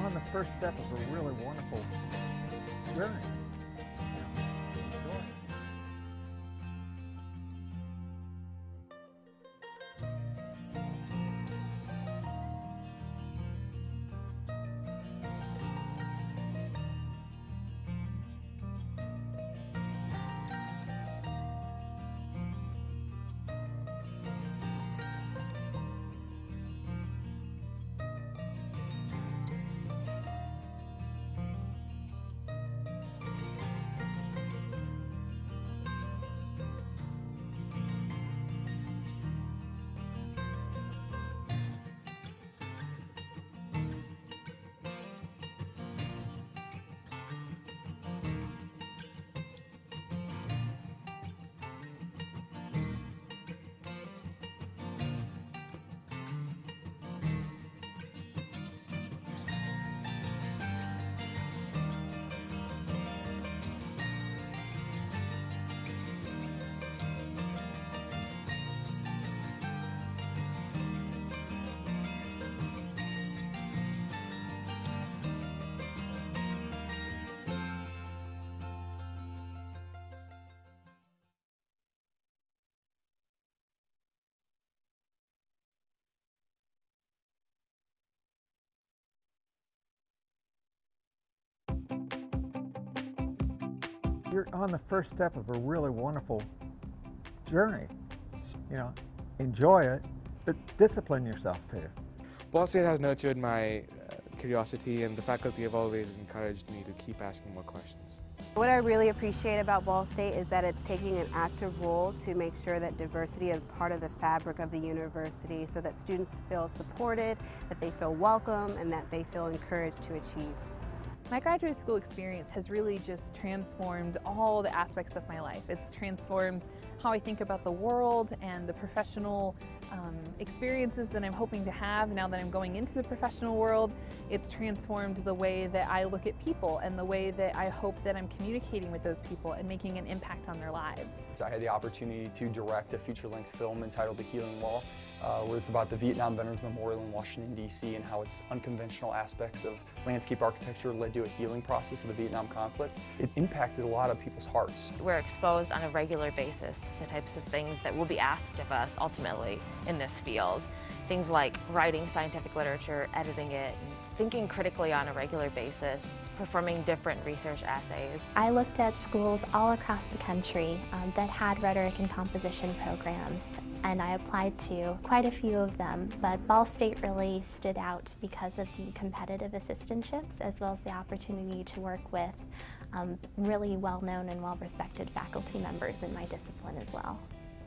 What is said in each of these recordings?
on the first step of a really wonderful journey. Enjoy it. You're on the first step of a really wonderful journey. Enjoy it, but discipline yourself too. Ball State has nurtured my curiosity, and the faculty have always encouraged me to keep asking more questions. What I really appreciate about Ball State is that it's taking an active role to make sure that diversity is part of the fabric of the university so that students feel supported, that they feel welcome, and that they feel encouraged to achieve. My graduate school experience has really just transformed all the aspects of my life. It's transformed how I think about the world and the professional experiences that I'm hoping to have now that I'm going into the professional world. It's transformed the way that I look at people and the way that I hope that I'm communicating with those people and making an impact on their lives. I had the opportunity to direct a feature-length film entitled The Healing Wall, where it's about the Vietnam Veterans Memorial in Washington, D.C. and how its unconventional aspects of landscape architecture led to a healing process of the Vietnam conflict. It impacted a lot of people's hearts. We're exposed on a regular basis to the types of things that will be asked of us ultimately in this field. Things like writing scientific literature, editing it, and thinking critically on a regular basis, performing different research essays. I looked at schools all across the country that had rhetoric and composition programs, and I applied to quite a few of them, but Ball State really stood out because of the competitive assistantships as well as the opportunity to work with really well-known and well-respected faculty members in my discipline as well.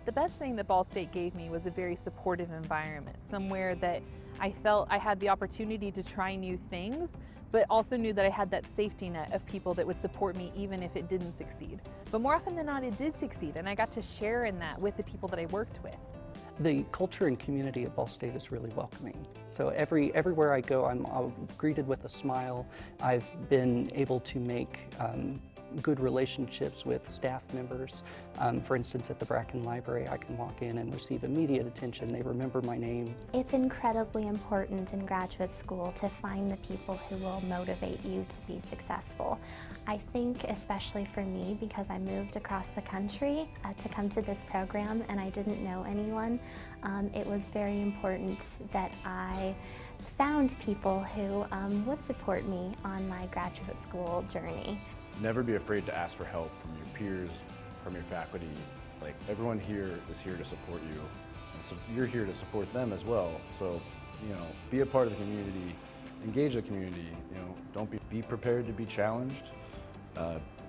The best thing that Ball State gave me was a very supportive environment, somewhere that I felt I had the opportunity to try new things, but also knew that I had that safety net of people that would support me even if it didn't succeed. But more often than not, it did succeed, and I got to share in that with the people that I worked with. The culture and community at Ball State is really welcoming. So everywhere I go, I'm greeted with a smile. I've been able to make good relationships with staff members. For instance, at the Bracken Library, I can walk in and receive immediate attention. They remember my name. It's incredibly important in graduate school to find the people who will motivate you to be successful. I think especially for me, because I moved across the country to come to this program and I didn't know anyone, it was very important that I found people who would support me on my graduate school journey. Never be afraid to ask for help from your peers, from your faculty. Like, everyone here is here to support you, and so you're here to support them as well. So, be a part of the community, engage the community. Don't be prepared to be challenged.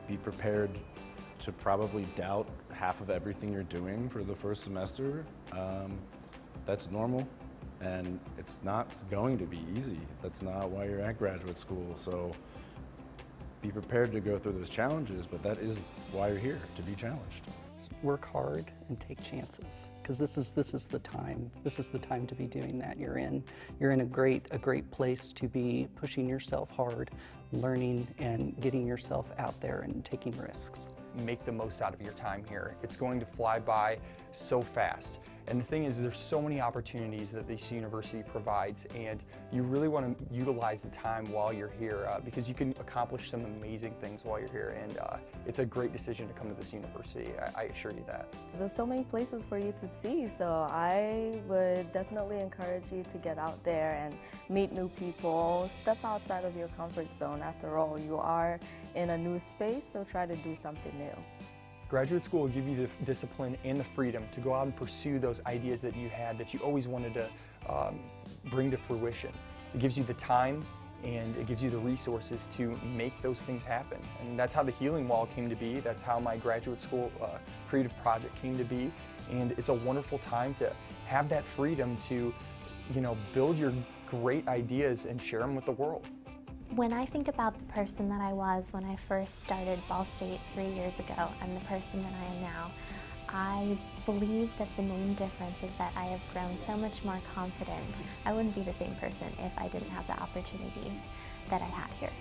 Be prepared to probably doubt half of everything you're doing for the first semester. That's normal, and it's not going to be easy. That's not why you're at graduate school. So be prepared to go through those challenges, but that is why you're here, to be challenged. Work hard and take chances, because this is the time. This is the time to be doing that. You're in a great place to be pushing yourself hard, learning and getting yourself out there and taking risks. Make the most out of your time here. It's going to fly by so fast. And the thing is, there's so many opportunities that this university provides, and you really want to utilize the time while you're here because you can accomplish some amazing things while you're here, and it's a great decision to come to this university, I assure you that. There's so many places for you to see, so I would definitely encourage you to get out there and meet new people, step outside of your comfort zone. After all, you are in a new space, so try to do something new. Graduate school will give you the discipline and the freedom to go out and pursue those ideas that you had that you always wanted to bring to fruition. It gives you the time and it gives you the resources to make those things happen. And that's how the Healing Wall came to be. That's how my graduate school creative project came to be. And it's a wonderful time to have that freedom to, build your great ideas and share them with the world. When I think about the person that I was when I first started Ball State 3 years ago and the person that I am now, I believe that the main difference is that I have grown so much more confident. I wouldn't be the same person if I didn't have the opportunities that I had here.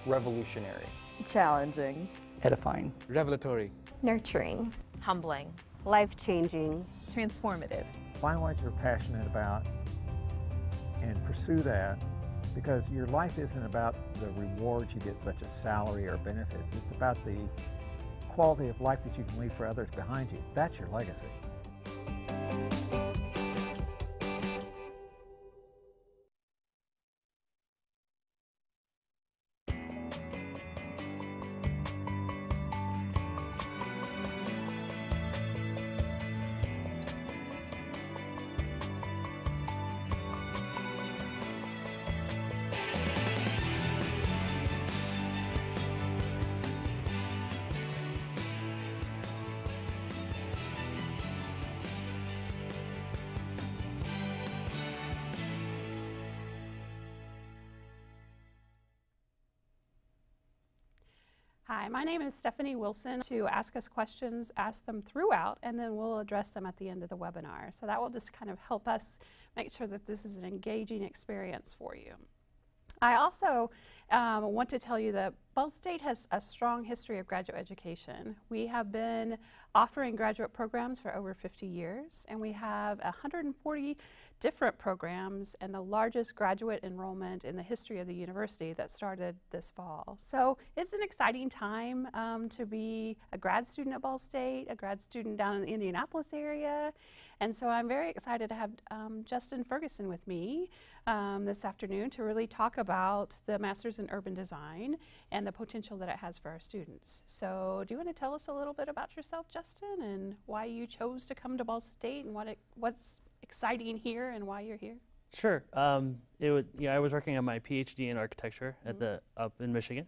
Revolutionary. Challenging. Edifying. Revelatory. Nurturing. Humbling. Life-changing. Transformative. Find what you're passionate about and pursue that, because your life isn't about the rewards you get, such as salary or benefits. It's about the quality of life that you can leave for others behind you. That's your legacy. Hi, my name is Stephanie Wilson. To ask us questions, ask them throughout, and then we'll address them at the end of the webinar. So that will just kind of help us make sure that this is an engaging experience for you. I also want to tell you that Ball State has a strong history of graduate education. We have been offering graduate programs for over 50 years, and we have 140 different programs and the largest graduate enrollment in the history of the university that started this fall. So it's an exciting time to be a grad student at Ball State, a grad student down in the Indianapolis area. And so I'm very excited to have Justin Ferguson with me this afternoon to really talk about the Masters in Urban Design and the potential that it has for our students. So do you want to tell us a little bit about yourself, Justin, and why you chose to come to Ball State and what's exciting here and why you're here? Sure. I was working on my PhD in architecture at up in Michigan,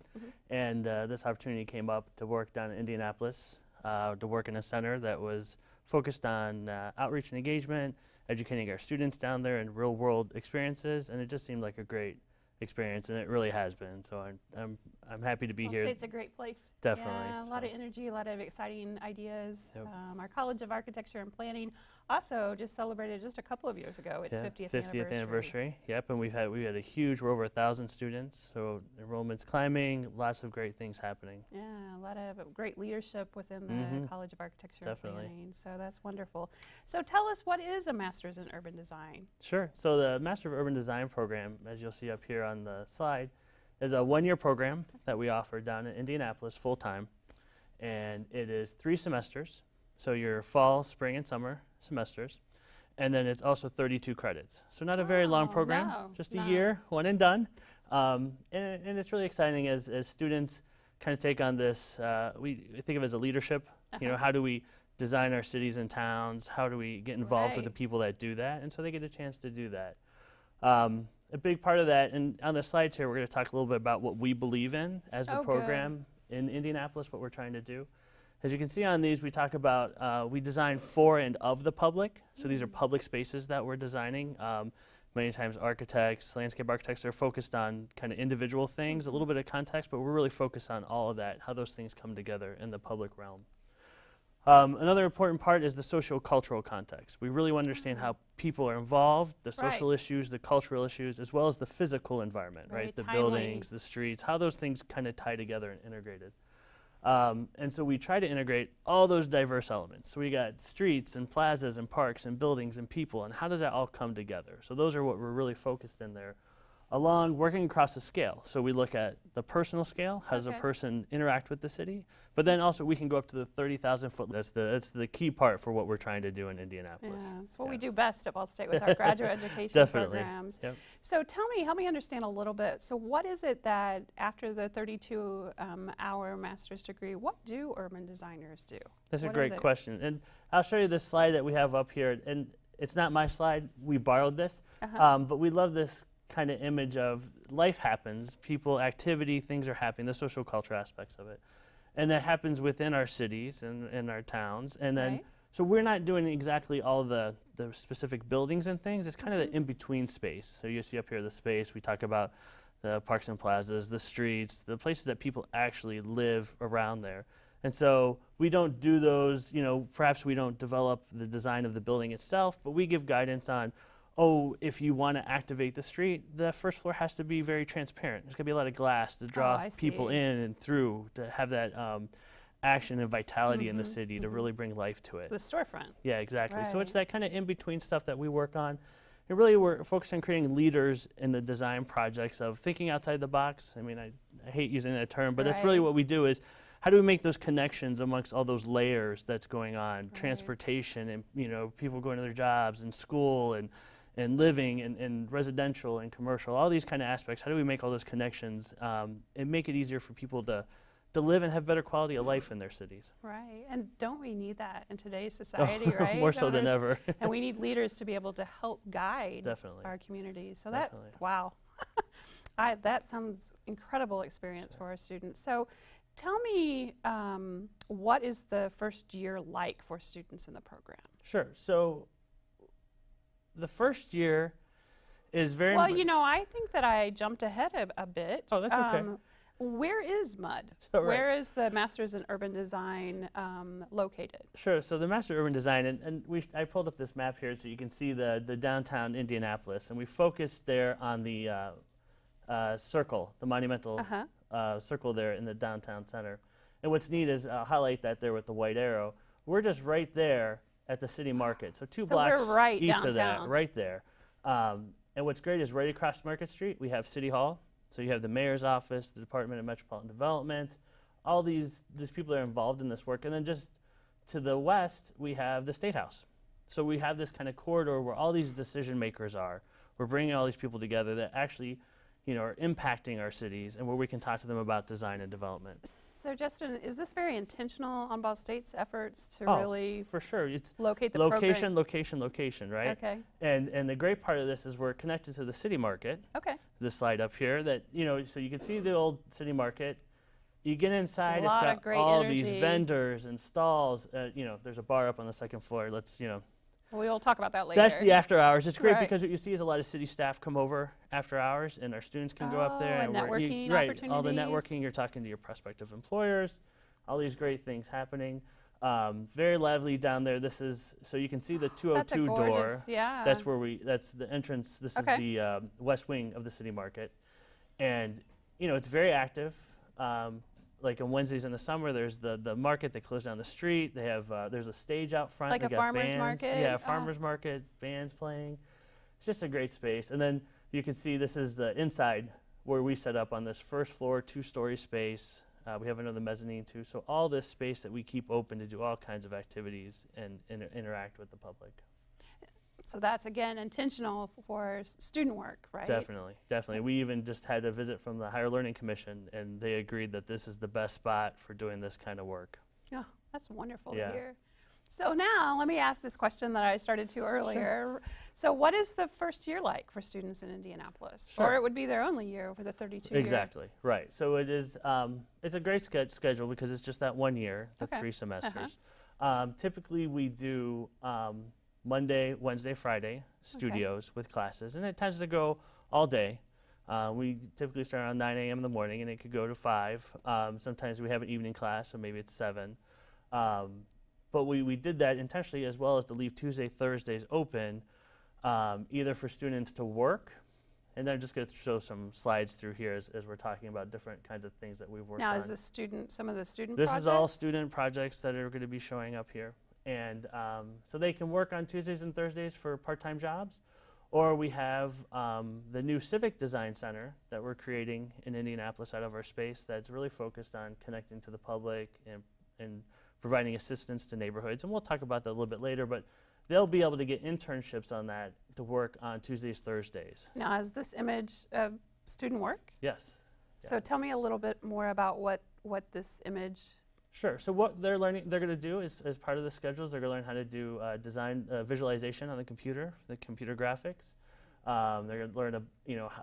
and this opportunity came up to work down in Indianapolis, to work in a center that was focused on outreach and engagement, educating our students down there in real-world experiences, and it just seemed like a great experience, and it really has been. So I'm happy to be here. Ball State's a great place. Definitely. Yeah, a lot of energy, a lot of exciting ideas. Yep. Our College of Architecture and Planning also just celebrated just a couple of years ago its 50th anniversary. Yep, and we had a huge, we're over 1,000 students, so enrollment's climbing, lots of great things happening. Yeah, a lot of great leadership within the College of Architecture and Planning, so that's wonderful. So tell us, what is a Master's in Urban Design? Sure, so the Master of Urban Design program, as you'll see up here on the slide, is a one-year program that we offer down in Indianapolis full-time, and it is 3 semesters, so your fall, spring, and summer semesters, and then it's also 32 credits. So not a very long program, just a year, one and done. And it's really exciting as students kind of take on this, we think of it as a leadership, you know, how do we design our cities and towns, how do we get involved with the people that do that, and so they get a chance to do that. A big part of that, and on the slides here, we're going to talk a little bit about what we believe in as the program in Indianapolis, what we're trying to do. As you can see on these, we talk about, we design for and of the public. So these are public spaces that we're designing. Many times architects, landscape architects are focused on kind of individual things, a little bit of context, but we're really focused on all of that, how those things come together in the public realm. Another important part is the socio-cultural context. We really want to understand how people are involved, the social issues, the cultural issues, as well as the physical environment, right? The buildings, the streets, how those things kind of tie together and integrated. And so we try to integrate all those diverse elements. So we got streets and plazas and parks and buildings and people, and how does that all come together? So those are what we're really focused in there, along working across the scale. So we look at the personal scale, how does a person interact with the city, but then also we can go up to the 30,000 foot. That's the key part for what we're trying to do in Indianapolis. Yeah, it's what we do best at Ball State with our graduate education Definitely. programs. Yep. So help me understand a little bit. So what is it that after the 32-hour master's degree, what do urban designers do? That's a What are great they- question. And I'll show you this slide that we have up here. And it's not my slide, we borrowed this, but we love this kind of image of life happens, people, activity, things are happening, the social culture aspects of it. And that happens within our cities and in our towns. And then, so we're not doing exactly all the specific buildings and things, it's kind of the in-between space. So you see up here the space, we talk about the parks and plazas, the streets, the places that people actually live around there. And so we don't do those, you know, perhaps we don't develop the design of the building itself, but we give guidance on, oh, if you want to activate the street, the first floor has to be very transparent. There's going to be a lot of glass to draw people in and through, to have that action and vitality in the city, to really bring life to it. The storefront. Yeah, exactly. So it's Right. that kind of in-between stuff that we work on. And really we're focused on creating leaders in the design projects of thinking outside the box. I mean, I hate using that term, but that's really what we do is, how do we make those connections amongst all those layers that's going on? Transportation and, you know, people going to their jobs and school and living and residential and commercial, all these kind of aspects. How do we make all those connections and make it easier for people to live and have better quality of life in their cities? Right, and don't we need that in today's society, right? More so than ever. And we need leaders to be able to help guide our communities. So that, wow, that sounds incredible experience for our students. So tell me, what is the first year like for students in the program? Sure, so the first year is very well, you know, I think that I jumped ahead a bit. Oh, that's okay. Where is MUD? So, Where is the Masters in Urban Design located? Sure. So the Master of Urban Design, and I pulled up this map here so you can see the downtown Indianapolis, and we focused there on the circle, the monumental circle there in the downtown center. And what's neat is highlight that there with the white arrow. We're just right there at the city market, so two blocks we're right east of that, downtown. right there. And what's great is right across Market Street we have City Hall. So you have the mayor's office, the Department of Metropolitan Development, all these people that are involved in this work. And then just to the west, we have the State House. So we have this kind of corridor where all these decision makers are. We're bringing all these people together that actually, you know, are impacting our cities and where we can talk to them about design and development. So Justin, is this very intentional on Ball State's efforts to really for sure. It's locate the location, program? location, right? Okay. And the great part of this is we're connected to the city market. Okay. This slide up here that, you know, so you can see the old city market. You get inside, it's Lot got of great all energy. these vendors and stalls. You know, there's a bar up on the second floor. Let's, you know. We will talk about that later. That's the after hours. It's great Right. because what you see is a lot of city staff come over after hours, and our students can go up there. and networking right, opportunities. all the networking. You're talking to your prospective employers. All these great things happening. Very lively down there. This is, so you can see the 202 door. Gorgeous, yeah. That's where that's the entrance. This is the west wing of the city market. And, you know, it's very active. Like on Wednesdays in the summer, there's the market that closed down the street. They have, there's a stage out front. Like They a got farmer's bands. market? Yeah, farmer's market, bands playing. It's just a great space. And then you can see this is the inside where we set up on this first floor, 2-story space. We have another mezzanine too. So all this space that we keep open to do all kinds of activities and interact with the public. So that's, again, intentional for student work, right? Definitely, definitely. We even just had a visit from the Higher Learning Commission, and they agreed that this is the best spot for doing this kind of work. Yeah, that's wonderful to hear. So now let me ask this question that I started to earlier. So what is the first year like for students in Indianapolis? Sure. Or it would be their only year for the 32 year. Exactly, right. So it is, it's a great schedule because it's just that 1 year, the 3 semesters. Typically we do Monday, Wednesday, Friday studios with classes, and it tends to go all day. We typically start around 9 a.m. in the morning, and it could go to 5. Sometimes we have an evening class, so maybe it's 7. But we did that intentionally as well as to leave Tuesday, Thursdays open, either for students to work And I'm just going to show some slides through here as we're talking about different kinds of things that we've worked on. Now, is this some of the student This projects? is all student projects that are going to be showing up here. And so they can work on Tuesdays and Thursdays for part-time jobs. Or we have the new Civic Design Center that we're creating in Indianapolis out of our space that's really focused on connecting to the public and providing assistance to neighborhoods. And we'll talk about that a little bit later, but they'll be able to get internships on that to work on Tuesdays, Thursdays. Now, is this image of student work? Yes. So tell me a little bit more about what this image. Sure. So what they're going to do is, as part of the schedules, they're going to learn how to do design visualization on the computer graphics. They're going to learn,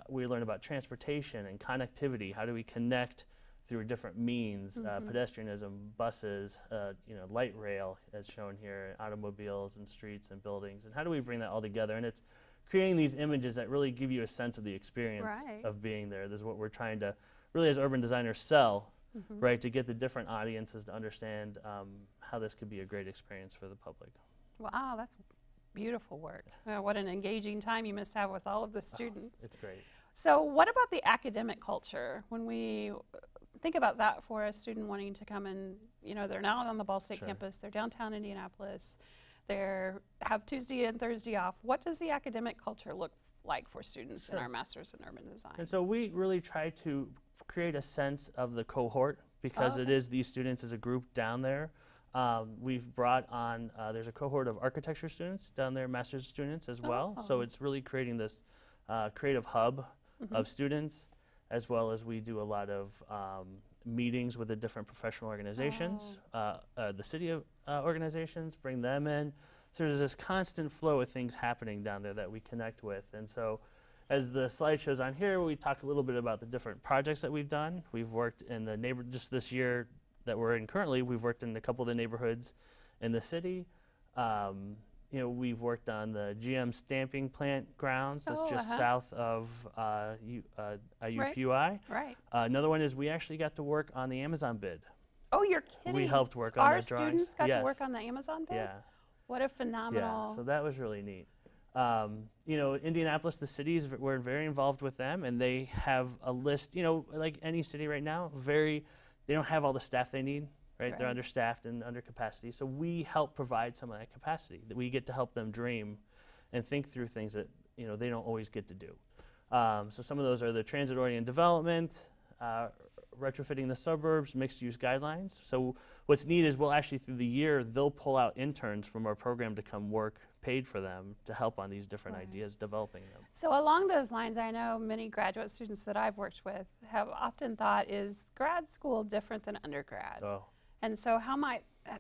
we learn about transportation and connectivity. How do we connect through different means, pedestrianism, buses, light rail, as shown here, automobiles and streets and buildings, and how do we bring that all together? And it's creating these images that really give you a sense of the experience of being there. This is what we're trying to, really as urban designers, sell, right, to get the different audiences to understand how this could be a great experience for the public. Wow, that's beautiful work. What an engaging time you must have with all of the students. It's great. So what about the academic culture? When we think about that for a student wanting to come and, they're now on the Ball State campus, they're downtown Indianapolis, they have Tuesday and Thursday off. What does the academic culture look like for students in our Masters in Urban Design? And so we really try to create a sense of the cohort because it is these students as a group down there. We've brought on, there's a cohort of architecture students down there, master's students as well. So it's really creating this creative hub of students, as well as we do a lot of meetings with the different professional organizations, the city organizations, bring them in. So there's this constant flow of things happening down there that we connect with. And so as the slide shows on here, we talk a little bit about the different projects that we've done. We've worked in the just this year that we're in currently, we've worked in a couple of the neighborhoods in the city. We've worked on the GM stamping plant grounds. That's just south of UPUI. Right. Another one is we actually got to work on the Amazon bid. Oh, you're kidding. We helped work on the drawings. Our students got to work on the Amazon bid? Yeah. What a phenomenal. Yeah, so that was really neat. Indianapolis, the cities, we're very involved with them, and they have a list, like any city right now, they don't have all the staff they need, right? They're understaffed and under capacity. So we help provide some of that capacity, that we get to help them dream and think through things that, they don't always get to do. So some of those are the transit-oriented development, retrofitting the suburbs, mixed-use guidelines. So what's neat is we'll actually, through the year, they'll pull out interns from our program to come work paid for them to help on these different ideas, developing them. So along those lines, I know many graduate students that I've worked with have often thought, is grad school different than undergrad? And so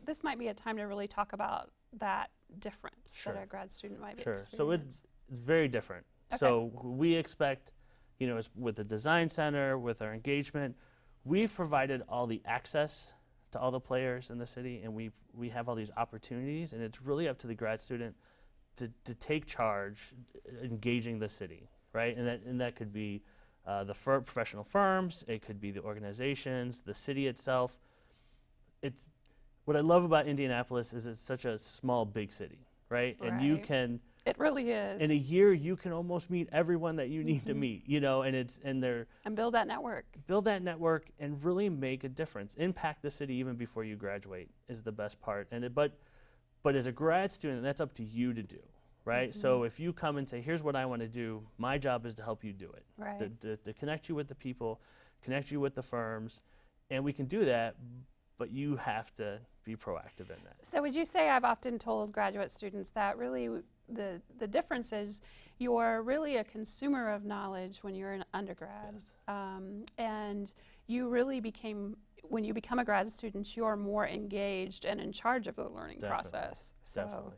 this might be a time to really talk about that difference that a grad student might be experiencing. So it's very different. So we expect, with the design center, with our engagement, we've provided all the access to all the players in the city, and we have all these opportunities, and it's really up to the grad student to take charge, engaging the city, right? And that could be the professional firms, it could be the organizations, the city itself. It's what I love about Indianapolis is it's such a small, big city, right? And you can. It really is. In a year, you can almost meet everyone that you need to meet, and build that network. Build that network and really make a difference. Impact the city even before you graduate is the best part. But as a grad student, that's up to you to do, right? So if you come and say, here's what I want to do, my job is to help you do it. Right. To connect you with the people, connect you with the firms, and we can do that, but you have to be proactive in that. So would you say, I've often told graduate students that really the difference is you're really a consumer of knowledge when you're an undergrad. And you really when you become a grad student, you're more engaged and in charge of the learning process. So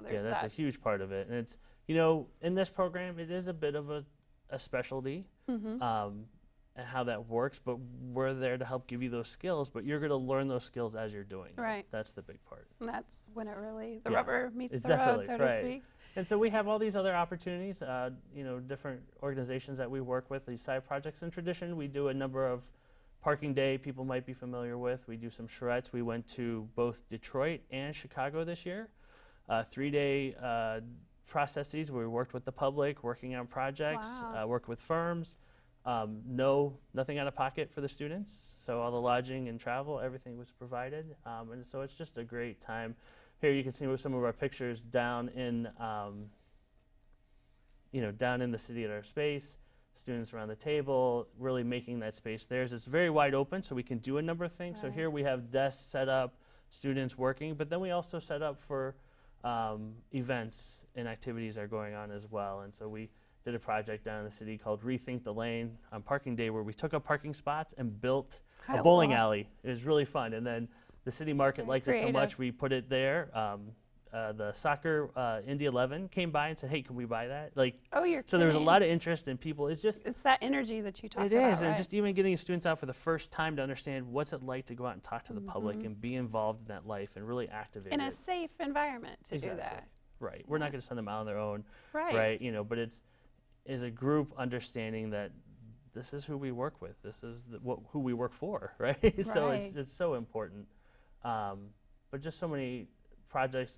there's that's a huge part of it. And it's, in this program, it is a bit of a specialty. And how that works, but we're there to help give you those skills, but you're going to learn those skills as you're doing it. That's the big part. And that's when it really, the rubber meets the road, so to speak. And so we have all these other opportunities, different organizations that we work with, these side projects. In tradition, we do a number of Parking Day people might be familiar with. We do some charrettes. We went to both Detroit and Chicago this year. 3-day processes where we worked with the public, working on projects, Wow. worked with firms. Nothing out of pocket for the students. So all the lodging and travel, everything was provided. And so it's just a great time. Here you can see some of our pictures down in, down in the city at our space. Students around the table, really making that space theirs. It's very wide open, so we can do a number of things. So Right. here we have desks set up, students working, but then we also set up for events and activities are going on as well. And so we did a project down in the city called Rethink the Lane on Parking Day, where we took up parking spots and built I a bowling love- alley. It was really fun. And then the city market Very liked it so creative. much, we put it there. The soccer Indy 11 came by and said, "Hey, can we buy that?" Like, Oh, you're so there was a kidding. lot of interest in people. It's just It's that energy that you talked it about, is, and right? just even getting students out for the first time to understand what's it like to go out and talk to the public Mhm. and be involved in that life and really activate in a it. safe environment to Exactly. do that. Right. We're not going to send them out on their own. Right. But it's as a group understanding that this is who we work with. This is who we work for. Right. So Right. it's so important. But just so many projects.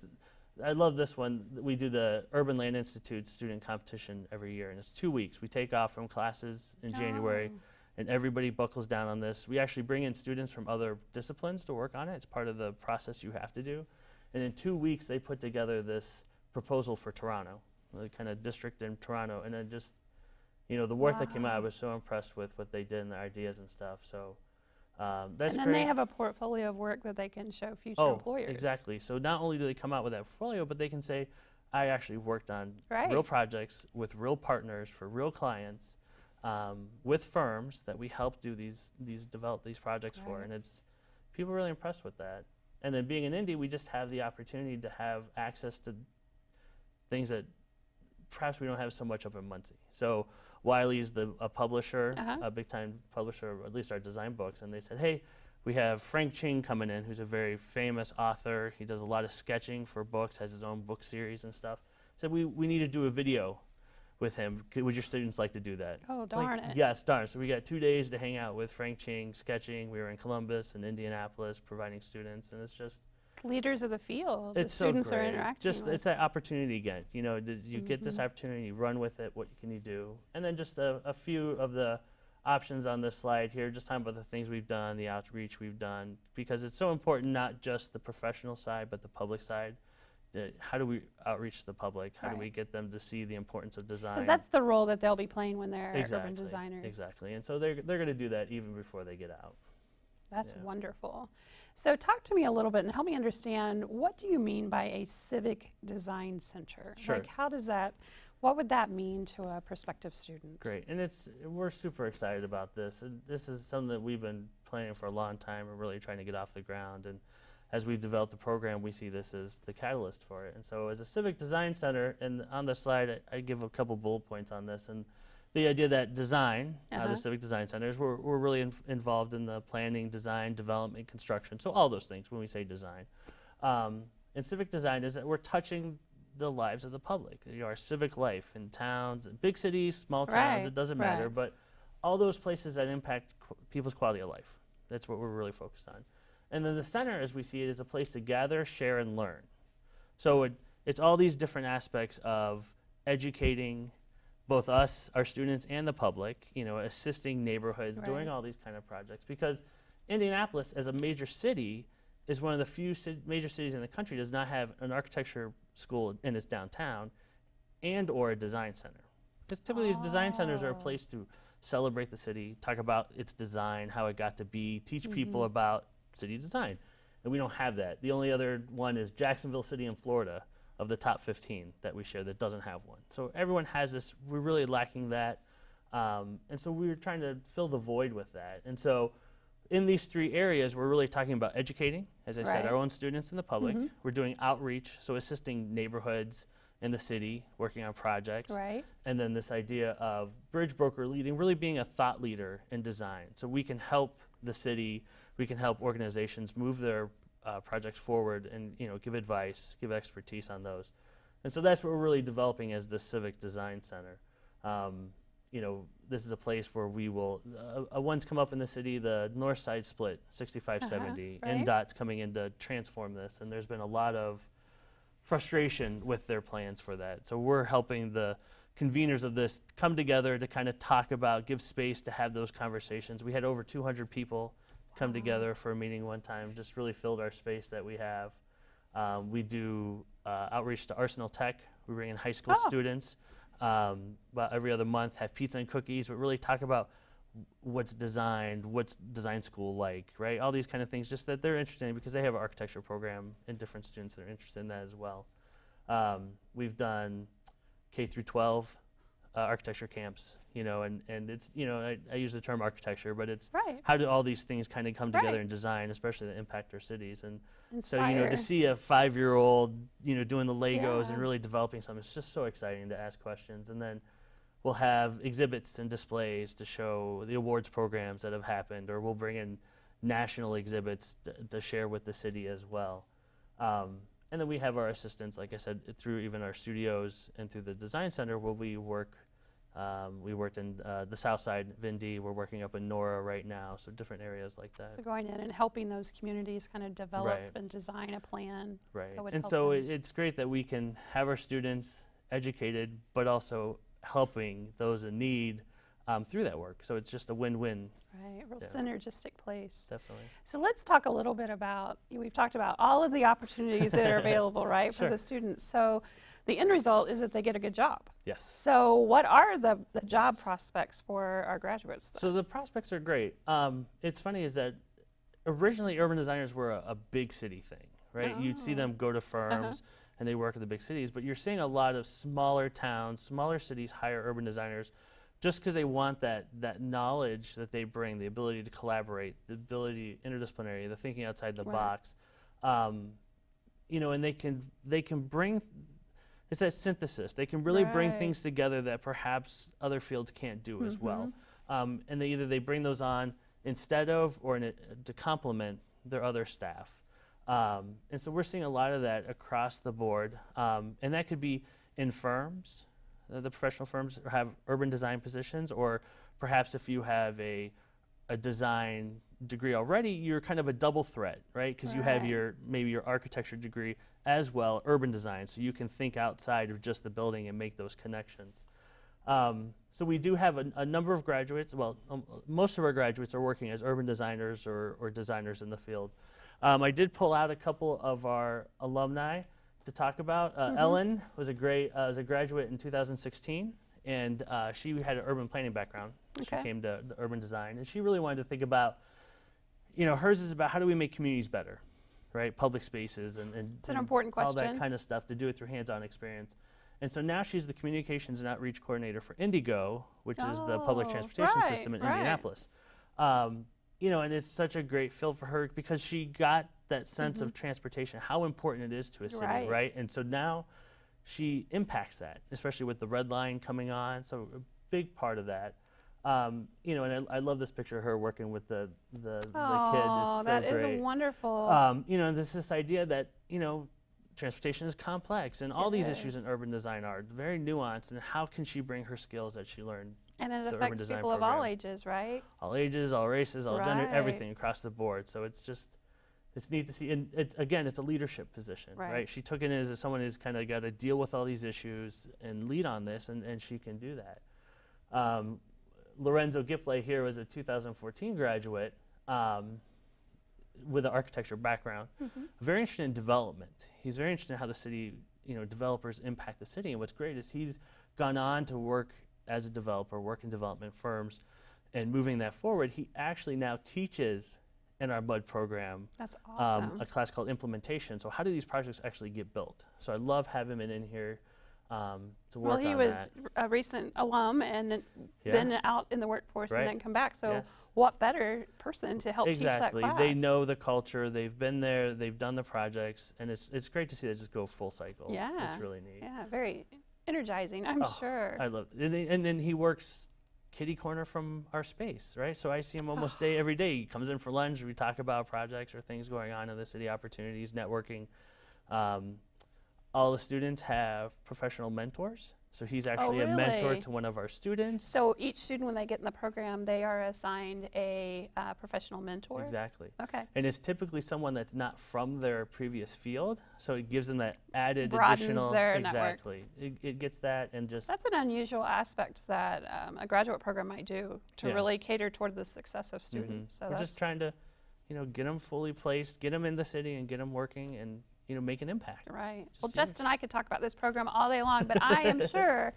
I love this one. We do the Urban Land Institute student competition every year, and it's 2 weeks. We take off from classes in January, Oh. and everybody buckles down on this. We actually bring in students from other disciplines to work on it. It's part of the process you have to do. And in 2 weeks, they put together this proposal for Toronto, the kind of district in Toronto. And then just, the work that came out, I Wow. was so impressed with what they did and the ideas and stuff. So that's And then great. they have a portfolio of work that they can show future employers. Exactly. So not only do they come out with that portfolio, but they can say, I actually worked on Right. real projects with real partners for real clients, with firms that we help do develop these projects for. Right. And it's people are really impressed with that. And then being in Indy, we just have the opportunity to have access to things that perhaps we don't have so much up in Muncie. So Wiley's a publisher, Uh-huh. a big-time publisher, or at least our design books, and they said, hey, we have Frank Ching coming in, who's a very famous author. He does a lot of sketching for books, has his own book series and stuff. Said, we need to do a video with him. Would your students like to do that? Oh, Like, darn it. Yes, darn. So we got 2 days to hang out with Frank Ching, sketching. We were in Columbus and Indianapolis providing students, and it's just, Leaders of the field. it's the so students are great. interacting Just with. it's that opportunity again. You get this Mhm. opportunity, run with it. What can you do? And then just a few of the options on this slide here. Just talking about the things we've done, the outreach we've done, because it's so important. Not just the professional side, but the public side. How do we outreach the public? How do we Right. get them to see the importance of design? Because that's the role that they'll be playing when they're exactly, urban designers. Exactly. And so they're going to do that even before they get out. That's Yeah. wonderful. So talk to me a little bit and help me understand, what do you mean by a civic design center? Sure. Like, what would that mean to a prospective student? Great, and we're super excited about this. And this is something that we've been planning for a long time and really trying to get off the ground. And as we develop the program, we see this as the catalyst for it. And so as a civic design center, and on the slide, I give a couple bullet points on this. And the idea that design, Uh-huh. the civic design centers, we're really involved in the planning, design, development, construction. So all those things when we say design. And civic design is that we're touching the lives of the public, our civic life in towns, big cities, small towns, Right, it doesn't matter, right. but all those places that impact people's quality of life. That's what we're really focused on. And then the center, as we see it, is a place to gather, share, and learn. So it's all these different aspects of educating both us, our students, and the public, assisting neighborhoods, doing Right. all these kind of projects. Because Indianapolis, as a major city, is one of the few major cities in the country does not have an architecture school in its downtown and or a design center. Because typically these design centers are a place to celebrate the city, talk about its design, how it got to be, teach people about city design. And we don't have that. The only other one is Jacksonville City in Florida, of the top 15 that we share, that doesn't have one. So everyone has this. We're really lacking that. And so we were trying to fill the void with that. And so in these 3 areas, we're really talking about educating, as I said, Right. our own students and the public. We're doing outreach, so assisting neighborhoods in the city, working on projects. Right. And then this idea of bridge broker leading, really being a thought leader in design. So we can help the city, we can help organizations move their projects forward and give advice, give expertise on those. And so that's what we're really developing as the Civic Design Center. This is a place where we will, one's come up in the city, the north side split, 6570. right. NDOT's coming in to transform this, and there's been a lot of frustration with their plans for that. So we're helping the conveners of this come together to kind of talk about, give space to have those conversations. We had over 200 people come together for a meeting one time, just really filled our space that we have. We do outreach to Arsenal Tech. We bring in high school students about every other month, have pizza and cookies, but really talk about what's design school like, right? All these kind of things, just that they're interested in, because they have an architecture program and different students that are interested in that as well. We've done K through 12 architecture camps, you know, and it's, you know, I use the term architecture, but it's how do all these things kind of come together in design, especially that impact our cities. And so, you know, to see a 5-year-old, you know, doing the Legos and really developing something, it's just so exciting to ask questions. And then we'll have exhibits and displays to show the awards programs that have happened, or we'll bring in national exhibits to share with the city as well. And then we have our assistants, like I said, through even our studios and through the design center where we work. We worked in the South Side, Vindy. We're working up in Nora right now, so different areas like that. So going in and helping those communities kind of develop and design a plan. Right, and so it's great that we can have our students educated, but also helping those in need through that work. So it's just a win-win. Right, real synergistic place. Definitely. So let's talk a little bit about, we've talked about all of the opportunities that are available, right, for the students. So the end result is that they get a good job. Yes. So what are the job prospects for our graduates? So the prospects are great. It's funny is that originally urban designers were a big city thing, right? You'd see them go to firms and they work in the big cities, but you're seeing a lot of smaller towns, smaller cities hire urban designers just because they want that knowledge that they bring, the ability to collaborate, the ability interdisciplinary, the thinking outside the box. You know, and they can bring, it's that synthesis. They can really bring things together that perhaps other fields can't do as well. And they bring those on instead of or to complement their other staff. And so we're seeing a lot of that across the board. And that could be in firms. The professional firms have urban design positions, or perhaps if you have a design degree already, you're kind of a double threat, right? Because you have maybe your architecture degree as well, urban design, so you can think outside of just the building and make those connections. So we do have a number of graduates. Well, most of our graduates are working as urban designers or designers in the field. I did pull out a couple of our alumni to talk about. Ellen was a graduate in 2016, and she had an urban planning background. She came to the urban design, and she really wanted to think about, you know, hers is about how do we make communities better, right? Public spaces and it's an important question. All that kind of stuff, to do it through hands-on experience. And so now she's the communications and outreach coordinator for Indigo, which is the public transportation system in Indianapolis. You know, and it's such a great field for her because she got that sense of transportation, how important it is to a city, right? And so now she impacts that, especially with the red line coming on. So a big part of that. You know, and I love this picture of her working with the kid. It's so that great. is wonderful. You know, there's this idea that, you know, transportation is complex, and all these issues in urban design are very nuanced, and how can she bring her skills that she learned? And it affects people of all ages, right? All ages, all races, all gender, everything across the board. So it's just, it's neat to see. And again, it's a leadership position, right? She took it as someone who's kind of got to deal with all these issues and lead on this, and she can do that. Lorenzo Gipley here was a 2014 graduate with an architecture background. Very interested in development. He's very interested in how the city, you know, developers impact the city. And what's great is he's gone on to work as a developer, work in development firms, and moving that forward, he actually now teaches in our MUD program. That's awesome. A class called Implementation. So how do these projects actually get built? So I love having him in here to work on that. Well, he was a recent alum and been out in the workforce and then come back. So what better person to help teach that class? They know the culture. They've been there. They've done the projects. And it's great to see that just go full cycle. Yeah. It's really neat. Yeah, very energizing, I'm sure. I love it. And then he works kitty corner from our space, right? So I see him almost every day. He comes in for lunch. We talk about projects or things going on in the city, opportunities, networking. All the students have professional mentors So he's actually a mentor really? to one of our students. So each student, when they get in the program, they are assigned a professional mentor? Exactly. Okay. And it's typically someone that's not from their previous field, so it gives them that added Broadens additional. their network. Exactly. It gets that and just. That's an unusual aspect that a graduate program might do to Yeah. really cater toward the success of students. So We're that's just trying to, get them fully placed, get them in the city, and get them working, and make an impact. right. Just Well, huge. Justin and I could talk about this program all day long, but I am sure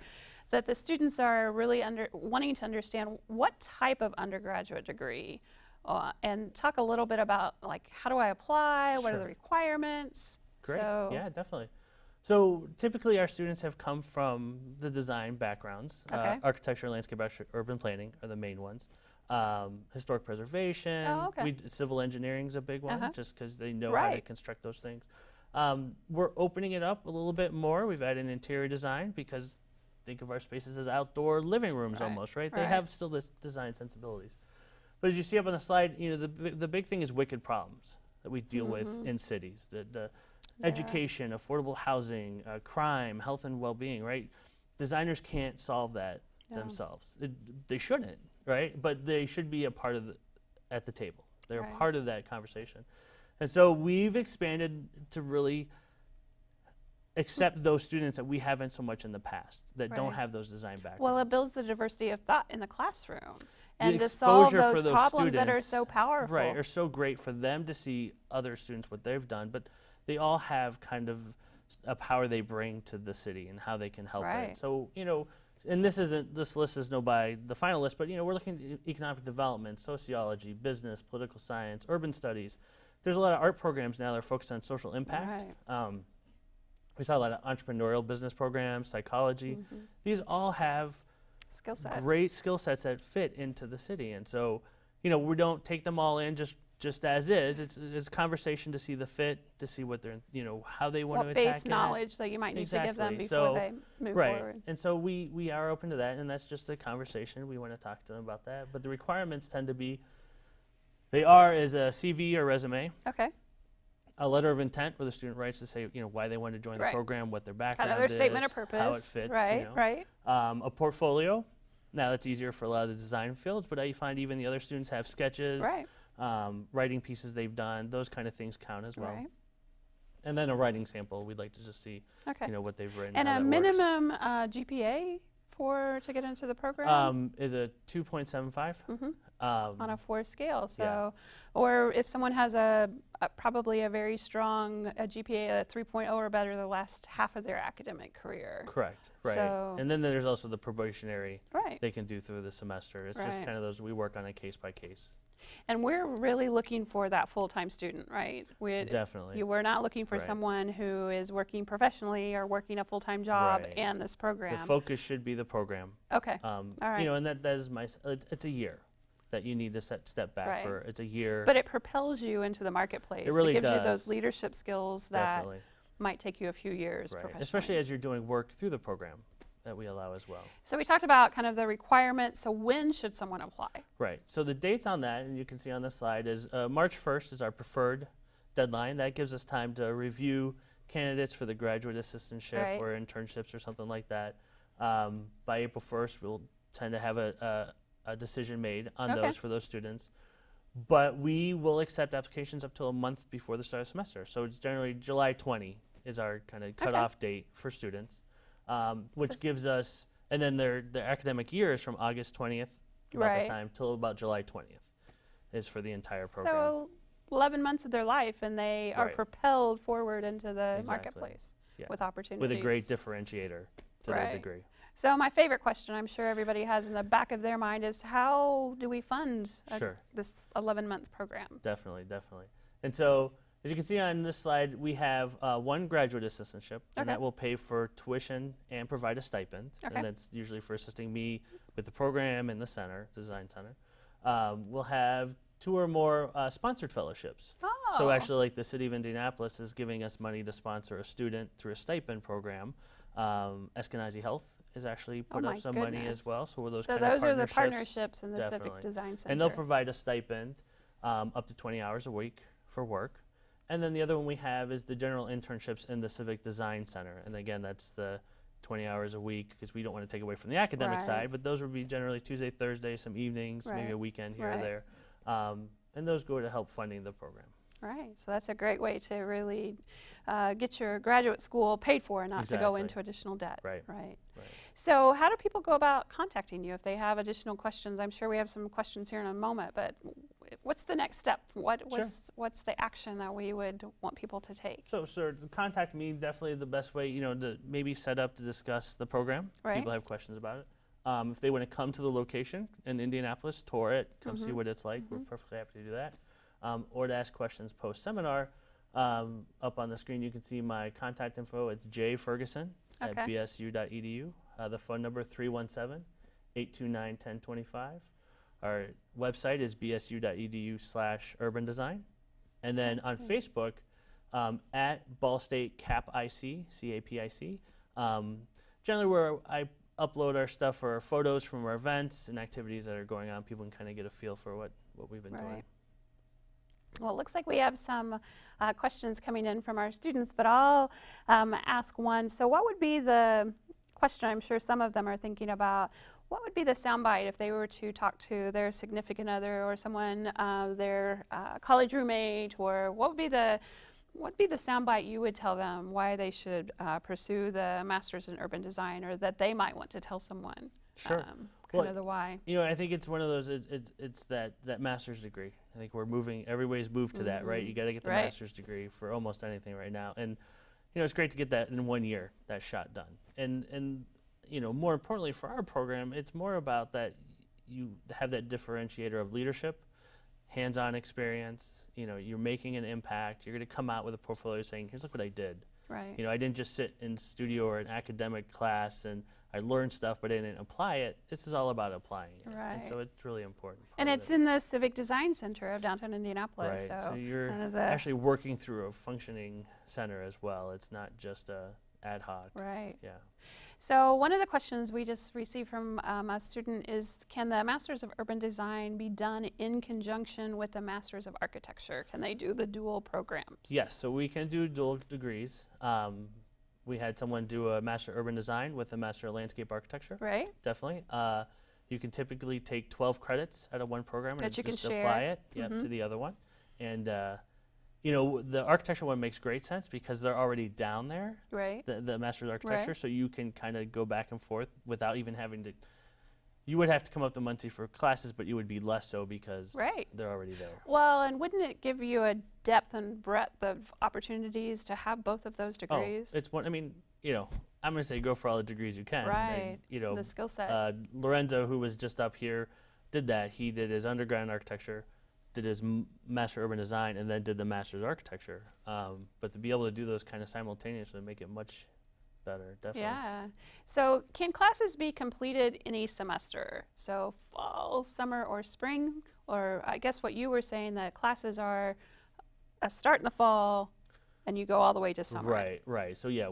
that the students are really wanting to understand what type of undergraduate degree, and talk a little bit about like how do I apply, what are the Sure. requirements. Great. So, Yeah, definitely. So typically our students have come from the design backgrounds. Okay. Architecture, landscape, urban planning are the main ones. Historic preservation. Oh, okay. Civil engineering is a big one, Uh-huh. just because they know how to Right. construct those things. We're opening it up a little bit more. We've added interior design because think of our spaces as outdoor living rooms Right, almost, right? They right. have still this design sensibilities. But as you see up on the slide, the big thing is wicked problems that we deal with in cities. The education, affordable housing, crime, health and well-being, right? Designers can't solve that themselves. They shouldn't, right? But they should be a part of at the table. They're Right. a part of that conversation. And so we've expanded to really accept those students that we haven't so much in the past, that don't Right. have those design backgrounds. well, it builds the diversity of thought in the classroom The and to solve exposure for those those problems that are students, so powerful. Right, are so great for them to see other students what they've done, but they all have kind of a power they bring to the city and how they can help Right. it. So, and this list is no by the final list, but we're looking at economic development, sociology, business, political science, urban studies. There's a lot of art programs now that are focused on social impact. Right. We saw a lot of entrepreneurial business programs, psychology. These all have Skill sets. great skill sets that fit into the city. And so, we don't take them all in just as is. It's a conversation to see the fit, to see what they're, how they want to What attack base it. knowledge that you might need to give them Exactly. before So, they move right. forward. And so we are open to that, and that's just a conversation. We want to talk to them about that. But the requirements tend to be, they are as a CV or resume, Okay. a letter of intent where the student writes to say, why they want to join the Right. program, what their background Kind of their is, statement of how it purpose. fits. Right. Right. A portfolio. Now that's easier for a lot of the design fields, but you find even the other students have sketches, Right. writing pieces they've done. Those kind of things count as well. Right. And then a writing sample. We'd like to just see, Okay. what they've written. And how a that works. minimum GPA to get into the program Is a 2.75 on a 4 scale. So, or if someone has probably a very strong GPA, a 3.0 or better, the last half of their academic career. Correct. Right. So- And then there's also the probationary Right. they can do through the semester. It's just Right. kind of those we work on a case by case. And we're really looking for that full-time student, right? Definitely. We're not looking for Right. someone who is working professionally or working a full-time job Right. and this program. The focus should be the program. Okay. All right. And that is it's a year that you need to step back Right. for. It's a year. But it propels you into the marketplace. It really gives you does. those leadership skills that Definitely. might take you a few years Right. professionally. Especially as you're doing work through the program that we allow as well. So we talked about kind of the requirements. So when should someone apply? Right. So the dates on that, and you can see on this slide, is March 1st is our preferred deadline. That gives us time to review candidates for the graduate assistantship Right. or internships or something like that. By April 1st, we'll tend to have a decision made on Okay. those for those students. But we will accept applications up till a month before the start of the semester. So it's generally July 20 is our kind of cutoff date for students, which gives us, and then their academic year is from August 20th, about Right. that time, till about July 20th is for the entire program. So 11 months of their life, and they are Right. propelled forward into the Exactly. marketplace Yeah. with opportunities. With a great differentiator to Right. their degree. So my favorite question, I'm sure everybody has in the back of their mind, is how do we fund Sure. this 11-month program? Definitely. And so, as you can see on this slide, we have one graduate assistantship, and Okay. that will pay for tuition and provide a stipend. Okay. And that's usually for assisting me with the program in the center, design center. We'll have 2 or more sponsored fellowships. Oh. So actually, like the City of Indianapolis is giving us money to sponsor a student through a stipend program. Eskenazi Health is actually put my up some money goodness. as well. So those So kind of those are the partnerships. partnerships in the Civic Definitely. Design Center. And they'll provide a stipend up to 20 hours a week for work. And then the other one we have is the general internships in the Civic Design Center. And again, that's the 20 hours a week because we don't want to take away from the academic Right. side, but those would be generally Tuesday, Thursday, some evenings, maybe Right. a weekend here or Right. there. And those go to help funding the program. Right, so that's a great way to really get your graduate school paid for and not to go Exactly. into additional debt. Right. Right. Right. So how do people go about contacting you if they have additional questions? I'm sure we have some questions here in a moment, but what's the next step? What's the action that we would want people to take? So, sir, to contact me, definitely the best way, to maybe set up to discuss the program. Right. People have questions about it. If they want to come to the location in Indianapolis, tour it, come see what it's like, we're perfectly happy to do that. Or to ask questions post-seminar. Up on the screen, you can see my contact info. It's jferguson@bsu.edu. The phone number 317-829-1025. Our website is bsu.edu/urban-design. And then on Facebook, at Ball State CAPIC, CAPIC. Generally where I upload our stuff or our photos from our events and activities that are going on, people can kind of get a feel for what we've been doing. Well, it looks like we have some questions coming in from our students, but I'll ask one. So what would be the question I'm sure some of them are thinking about? What would be the soundbite if they were to talk to their significant other or someone, their college roommate, or what would be the soundbite you would tell them why they should pursue the Master's in Urban Design, or that they might want to tell someone? Sure. Kind of the why. I think it's one of those, it's that master's degree. I think everybody's moved to that, right? You got to get the master's degree for almost anything right now. And, it's great to get that in 1 year, that shot done. And more importantly for our program, it's more about that you have that differentiator of leadership, hands-on experience, you're making an impact. You're going to come out with a portfolio saying, here's look what I did. Right. I didn't just sit in studio or an academic class and I learned stuff, but I didn't apply it. This is all about applying it. Right. And so it's really important. And it's in the Civic Design Center of downtown Indianapolis. Right. So you're actually working through a functioning center as well. It's not just a ad hoc. Right. Yeah. So one of the questions we just received from a student is, can the Masters of Urban Design be done in conjunction with the Masters of Architecture? Can they do the dual programs? Yes, so we can do dual degrees. We had someone do a Master of Urban Design with a Master of Landscape Architecture. Right. Definitely. You can typically take 12 credits out of one program and just share. apply it to the other one. And the architecture one makes great sense because they're already down there, right? The Master's of Architecture, so you can kind of go back and forth without even having to. You would have to come up to Muncie for classes, but you would be less so because they're already there. Well, and wouldn't it give you a depth and breadth of opportunities to have both of those degrees? Oh, it's one. I mean, I'm going to say go for all the degrees you can. Right. And, the skill set. Lorenzo, who was just up here, did that. He did his undergrad in architecture, did his Master of Urban Design, and then did the Master's of Architecture. But to be able to do those kind of simultaneously would make it much better, definitely. Yeah. So can classes be completed in a semester? So fall, summer, or spring? Or I guess what you were saying, that classes are start in the fall and you go all the way to summer. Right. So yeah,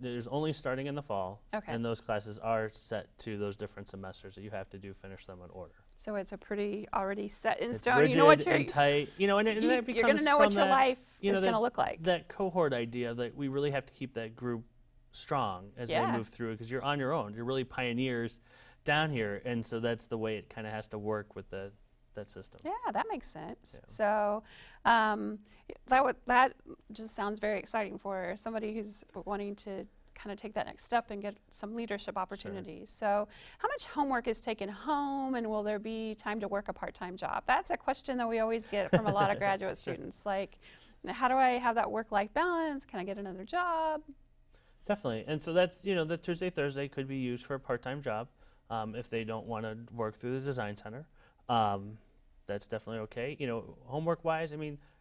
there's only starting in the fall. Okay. And those classes are set to those different semesters that you have to finish them in order. So it's a pretty already set in stone. Rigid you know what you're and tight. And that becomes you're going to know what your that, life is going to look like. That cohort idea that we really have to keep that group strong as they move through, because you're on your own. You're really pioneers down here, and so that's the way it kind of has to work with that system. Yeah, that makes sense. Yeah. So that just sounds very exciting for somebody who's wanting to kind of take that next step and get some leadership opportunities. So how much homework is taken home, and will there be time to work a part-time job? That's a question that we always get from a lot of graduate students. Like, how do I have that work-life balance? Can I get another job? Definitely. And so that's, the Tuesday, Thursday could be used for a part-time job if they don't want to work through the design center. That's definitely okay. Homework-wise,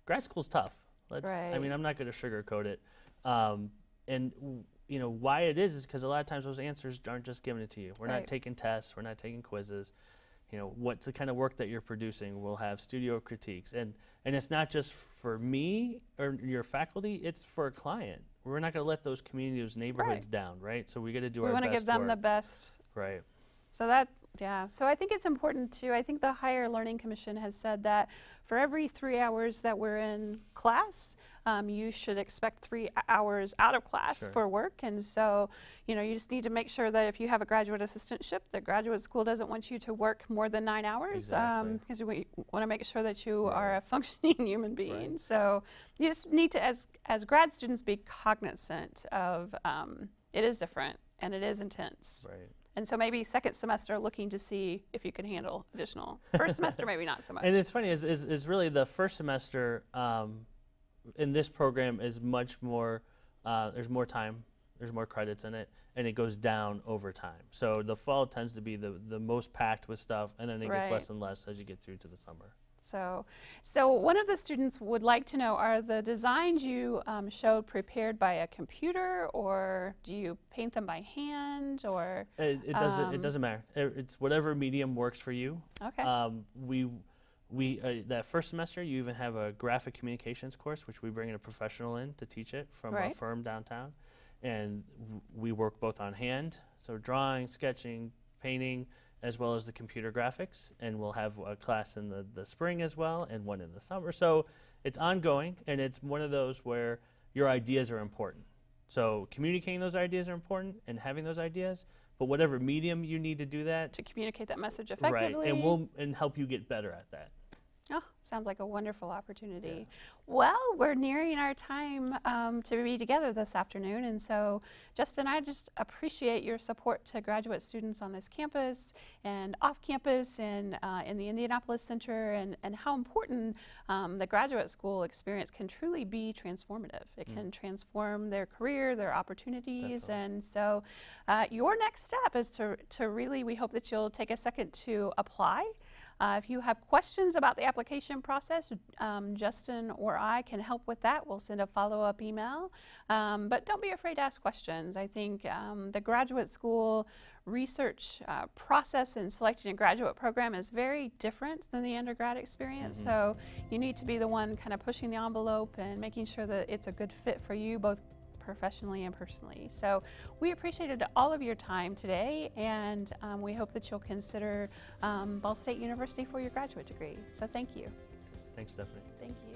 grad school's tough. I'm not going to sugarcoat it. And why it is because a lot of times those answers aren't just given it to you. We're not taking tests. We're not taking quizzes. What's the kind of work that you're producing? We'll have studio critiques. And it's not just for me or your faculty. It's for a client. We're not going to let those communities, neighborhoods down, right? So we got to do our best. We want to give them the best. Right. So that Yeah, so I think it's important too. I think the Higher Learning Commission has said that for every 3 hours that we're in class, you should expect 3 hours out of class Sure. for work. And so, you know, you just need to make sure that if you have a graduate assistantship, the graduate school doesn't want you to work more than 9 hours, Exactly. because we want to make sure that you Right. are a functioning human being. Right. So you just need to, as grad students, be cognizant of it is different and it is intense. Right. And so maybe second semester looking to see if you can handle additional. First semester maybe not so much. And it's funny, is really the first semester in this program is much more, there's more time, there's more credits in it, and it goes down over time. So the fall tends to be the most packed with stuff, and then it gets Right. less and less as you get through to the summer. So one of the students would like to know, are the designs you showed prepared by a computer, or do you paint them by hand, or? It doesn't matter. It's whatever medium works for you. Okay. That first semester, you even have a graphic communications course, which we bring in a professional in to teach it from a Right. firm downtown. And we work both on hand, so drawing, sketching, painting, as well as the computer graphics. And we'll have a class in the spring as well, and one in the summer. So it's ongoing, and it's one of those where your ideas are important. So communicating those ideas are important, and having those ideas, but whatever medium you need to do that. To communicate that message effectively. Right, and help you get better at that. Oh, sounds like a wonderful opportunity. Yeah. Well, we're nearing our time to be together this afternoon, and so Justin, I just appreciate your support to graduate students on this campus and off campus and in the Indianapolis Center, and how important the graduate school experience can truly be transformative. It can transform their career, their opportunities. Definitely. And so your next step is to really, we hope that you'll take a second to apply. If you have questions about the application process, Justin or I can help with that. We'll send a follow-up email. But don't be afraid to ask questions. I think the graduate school research process in selecting a graduate program is very different than the undergrad experience. So you need to be the one kind of pushing the envelope and making sure that it's a good fit for you, both professionally and personally. So we appreciated all of your time today, and we hope that you'll consider Ball State University for your graduate degree. So thank you. Thanks, Stephanie. Thank you.